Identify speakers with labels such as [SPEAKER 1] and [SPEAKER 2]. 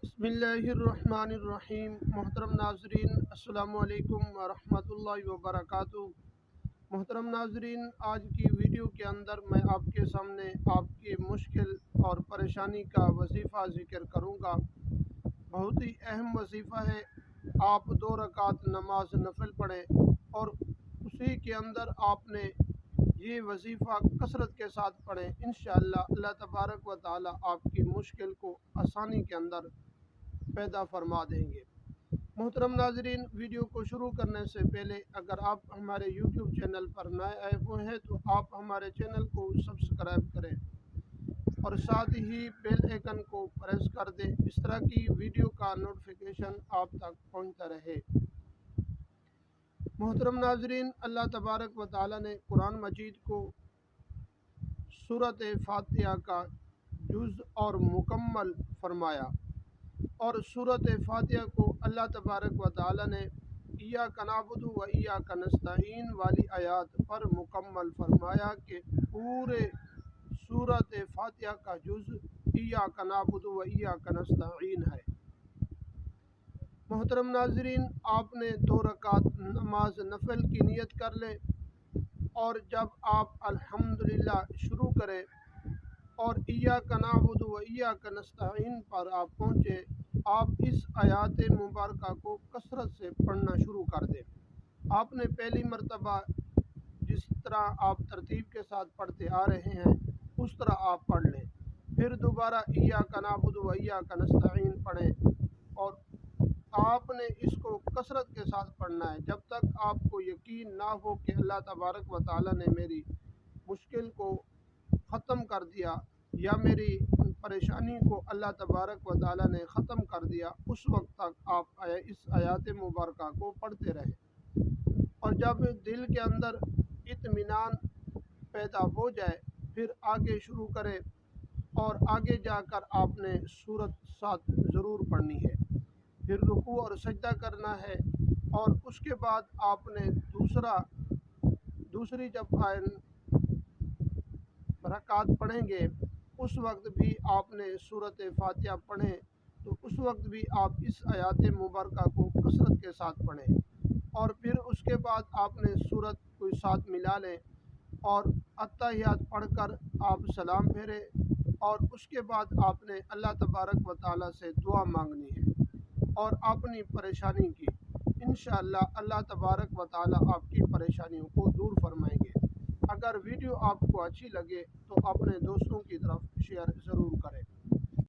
[SPEAKER 1] بسم اللہ الرحمن الرحیم۔ محترم ناظرین، السلام علیکم ورحمۃ اللہ وبرکاتہ۔ محترم ناظرین، آج کی ویڈیو کے اندر میں آپ کے سامنے آپ کی مشکل اور پریشانی کا وظیفہ ذکر کروں گا۔ بہت ہی اہم وظیفہ ہے۔ آپ 2 رکعت نماز نفل پڑھیں اور اسی کے اندر آپ نے یہ وظیفہ کثرت کے ساتھ پڑھیں۔ انشاءاللہ اللہ تبارک و تعالی آپ کی مشکل کو آسانی کے اندر پیدا فرما دیں گے۔ محترم ناظرین، ویڈیو کو شروع کرنے سے پہلے اگر آپ ہمارے یوٹیوب چینل پر نئے آئے ہوئے ہیں تو آپ ہمارے چینل کو سبسکرائب کریں اور ساتھ ہی بیل آئیکن کو پریس کر دیں، اس طرح کی ویڈیو کا نوٹیفیکیشن آپ تک پہنچتا رہے۔ محترم ناظرین، اللہ تبارک و تعالی نے قرآن مجید کو سورۃ فاتحہ کا جز اور مکمل فرمایا، اور سورۃ فاتحہ کو اللہ تبارک و تعالی نے ایاک نعبد و ایاک نستعین والی آیات پر مکمل فرمایا کہ پورے سورۃ فاتحہ کا جز ایاک نعبد و ایاک نستعین ہے۔ محترم ناظرین، آپ نے 2 رکعت نماز نفل کی نیت کر لیں، اور جب آپ الحمدللہ شروع کریں اور ایاک نعبد و ایاک نستعین پر آپ پہنچے، آپ اس آیات مبارکہ کو کثرت سے پڑھنا شروع کر دیں۔ آپ نے پہلی مرتبہ جس طرح آپ ترتیب کے ساتھ پڑھتے آ رہے ہیں اس طرح آپ پڑھ لیں، پھر دوبارہ ایاک نعبد و ایاک نستعین پڑھیں، اور آپ نے اس کو کثرت کے ساتھ پڑھنا ہے جب تک آپ کو یقین نہ ہو کہ اللہ تبارک و تعالی نے میری مشکل کو ختم کر دیا یا میری پریشانی کو اللہ تبارک و تعالی نے ختم کر دیا۔ اس وقت تک آپ اس آیات مبارکہ کو پڑھتے رہیں، اور جب دل کے اندر اطمینان پیدا ہو جائے پھر آگے شروع کریں، اور آگے جا کر آپ نے سورت ساتھ ضرور پڑھنی ہے، پھر رکوع اور سجدہ کرنا ہے، اور اس کے بعد آپ نے دوسری جب رکعت پڑھیں گے اس وقت بھی آپ نے سورۃ فاتحہ پڑھیں، تو اس وقت بھی آپ اس آیات مبارکہ کو کثرت کے ساتھ پڑھیں، اور پھر اس کے بعد آپ نے سورت کو ساتھ ملا لیں اور اتحیات پڑھ کر آپ سلام پھیریں، اور اس کے بعد آپ نے اللہ تبارک و تعالی سے دعا مانگنی ہے اور اپنی پریشانی کی۔ انشاءاللہ اللہ تبارک و تعالی آپ کی پریشانیوں کو دور فرمائیں گے۔ اگر ویڈیو آپ کو اچھی لگے تو اپنے دوستوں کی طرف شیئر ضرور کریں۔